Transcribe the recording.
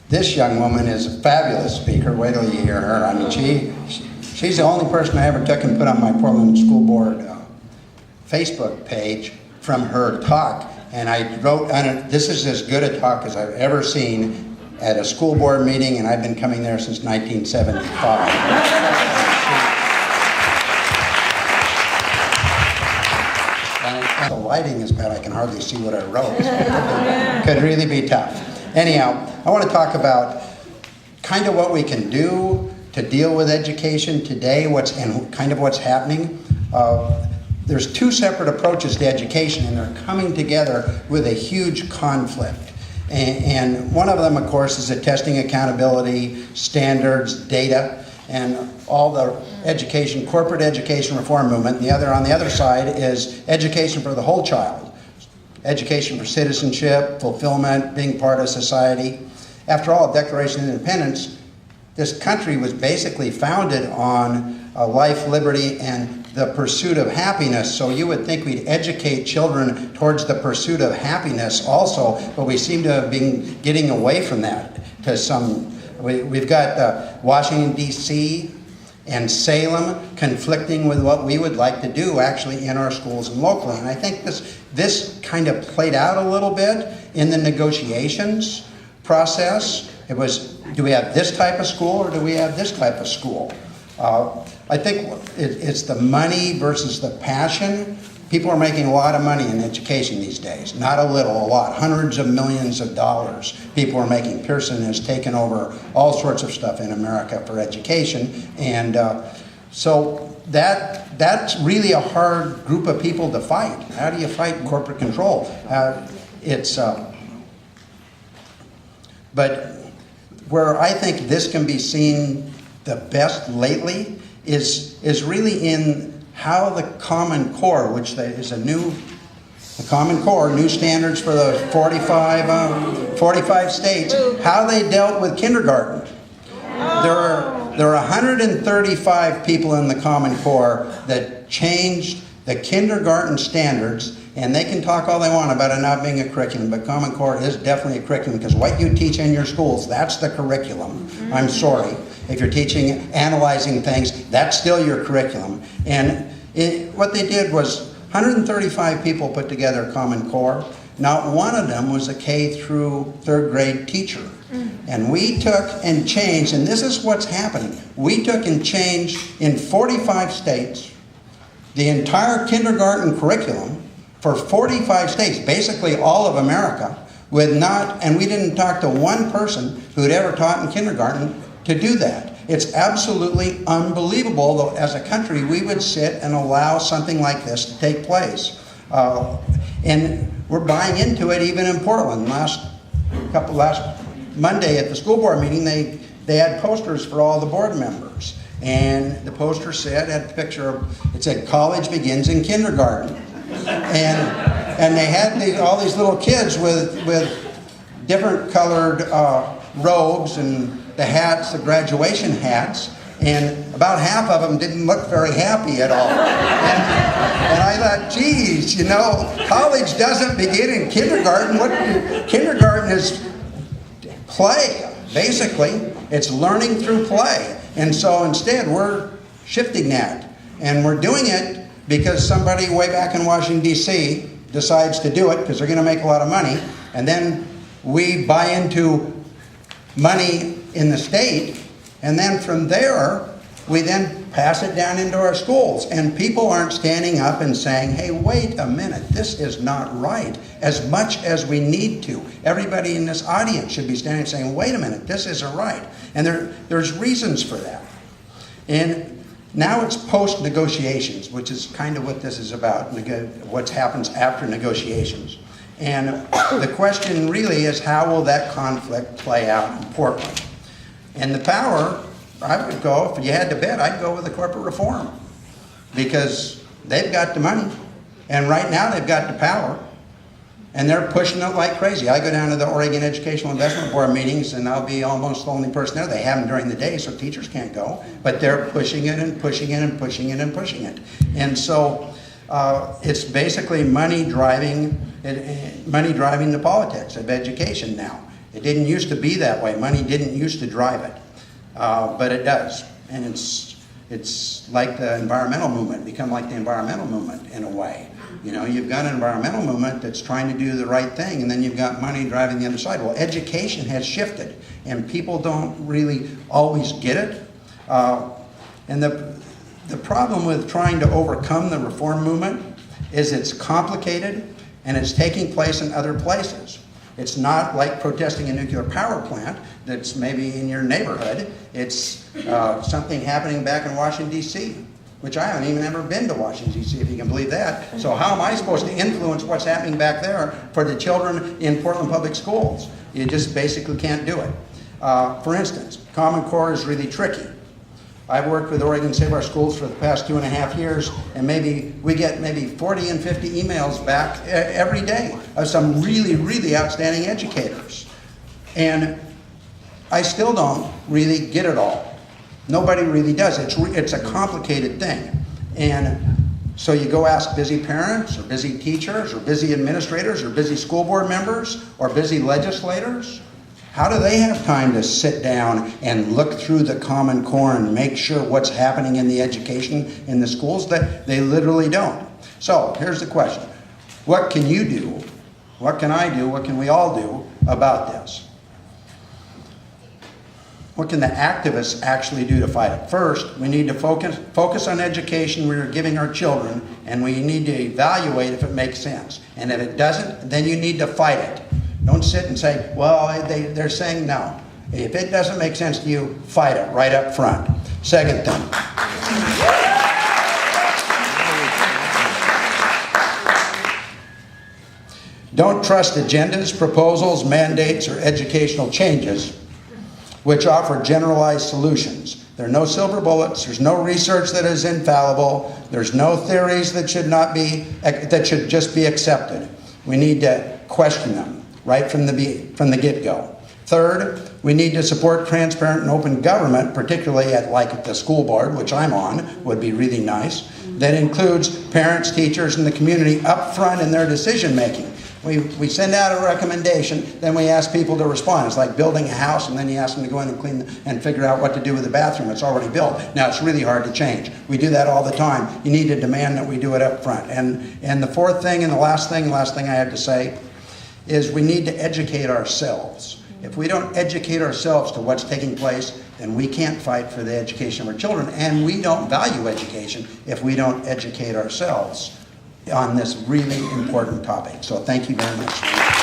This young woman is a fabulous speaker. Wait till you hear her. I mean, she's the only person I ever took and put on my Portland School Board Facebook page from her talk. And I wrote on it, this is as good a talk as I've ever seen at a school board meeting, and I've been coming there since 1975. And the lighting is bad, I can hardly see what I wrote. So could really be tough. Anyhow, I want to talk about kind of what we can do to deal with education today, and kind of what's happening. There's two separate approaches to education, and they're coming together with a huge conflict. And one of them, of course, is the testing, accountability, standards, data, and all the education, corporate education reform movement. The other, on the other side, is education for the whole child. Education for citizenship, fulfillment, being part of society. After all, Declaration of Independence, this country was basically founded on life, liberty, and the pursuit of happiness. So you would think we'd educate children towards the pursuit of happiness also, but we seem to have been getting away from that to some. We've got Washington, D.C. and Salem conflicting with what we would like to do actually in our schools and locally. And I think this kind of played out a little bit in the negotiations process. It was, do we have this type of school or do we have this type of school? I think it's the money versus the passion. People are making a lot of money in education these days. Not a little, a lot. Hundreds of millions of dollars people are making. Pearson has taken over all sorts of stuff in America for education. And so that's really a hard group of people to fight. How do you fight corporate control? But where I think this can be seen the best lately is really in how the Common Core, which is the Common Core, new standards for the 45 states, how they dealt with kindergarten. There are 135 people in the Common Core that changed the kindergarten standards, and they can talk all they want about it not being a curriculum, but Common Core is definitely a curriculum, because what you teach in your schools, that's the curriculum. I'm sorry. If you're teaching, analyzing things, that's still your curriculum. And what they did was 135 people put together Common Core. Not one of them was a K through third grade teacher. And we took and changed, and this is what's happening. We took and changed in 45 states the entire kindergarten curriculum for 45 states, basically all of America, and we didn't talk to one person who had ever taught in kindergarten to do that. It's absolutely unbelievable that as a country we would sit and allow something like this to take place. And we're buying into it even in Portland. Last Monday at the school board meeting, they had posters for all the board members. And the poster had a picture of, it said, "College begins in kindergarten." And they had all these little kids with different colored robes and the hats, the graduation hats, and about half of them didn't look very happy at all. And I thought, geez, college doesn't begin in kindergarten. Kindergarten is play, basically. It's learning through play. And so instead, we're shifting that. And we're doing it because somebody way back in Washington, D.C. decides to do it because they're going to make a lot of money. And then we buy into money in the state, and then from there we then pass it down into our schools, and people aren't standing up and saying, hey, wait a minute, this is not right, as much as we need to. Everybody in this audience should be standing and saying, wait a minute, this isn't right. And there's reasons for that. And now it's post-negotiations, which is kind of what this is about, what happens after negotiations. And the question really is, how will that conflict play out in Portland? And the power, I would go, if you had to bet, I'd go with the corporate reform. Because they've got the money. And right now they've got the power. And they're pushing it like crazy. I go down to the Oregon Educational Investment Board meetings, and I'll be almost the only person there. They have them during the day, so teachers can't go. But they're pushing it and pushing it and pushing it and pushing it. And so it's basically money driving the politics of education now. It didn't used to be that way. Money didn't used to drive it, but it does. And it's like the environmental movement, become like the environmental movement in a way. You know, you've got an environmental movement that's trying to do the right thing, and then you've got money driving the other side. Well, education has shifted, and people don't really always get it. And the problem with trying to overcome the reform movement is it's complicated, and it's taking place in other places. It's not like protesting a nuclear power plant that's maybe in your neighborhood. It's something happening back in Washington, D.C., which I haven't even ever been to Washington, D.C., if you can believe that. So how am I supposed to influence what's happening back there for the children in Portland Public Schools? You just basically can't do it. For instance, Common Core is really tricky. I've worked with Oregon Save Our Schools for the past 2.5 years, and we get maybe 40 and 50 emails back every day of some really, really outstanding educators. And I still don't really get it all. Nobody really does. It's a complicated thing. And so you go ask busy parents, or busy teachers, or busy administrators, or busy school board members, or busy legislators. How do they have time to sit down and look through the Common Core and make sure what's happening in the education in the schools? That they literally don't. So here's the question. What can you do? What can I do? What can we all do about this? What can the activists actually do to fight it? First, we need to focus on education we're giving our children, and we need to evaluate if it makes sense. And if it doesn't, then you need to fight it. Don't sit and say, well, they're saying no. If it doesn't make sense to you, fight it right up front. Second thing. Don't trust agendas, proposals, mandates, or educational changes which offer generalized solutions. There are no silver bullets. There's no research that is infallible. There's no theories that should just be accepted. We need to question them right from the get-go. Third, we need to support transparent and open government, particularly at the school board, which I'm on, would be really nice. That includes parents, teachers, and the community up front in their decision-making. We send out a recommendation, then we ask people to respond. It's like building a house, and then you ask them to go in and clean and figure out what to do with the bathroom. It's already built. Now, it's really hard to change. We do that all the time. You need to demand that we do it up front. And the fourth thing and the last thing I have to say is we need to educate ourselves. If we don't educate ourselves to what's taking place, then we can't fight for the education of our children, and we don't value education if we don't educate ourselves on this really important topic. So thank you very much.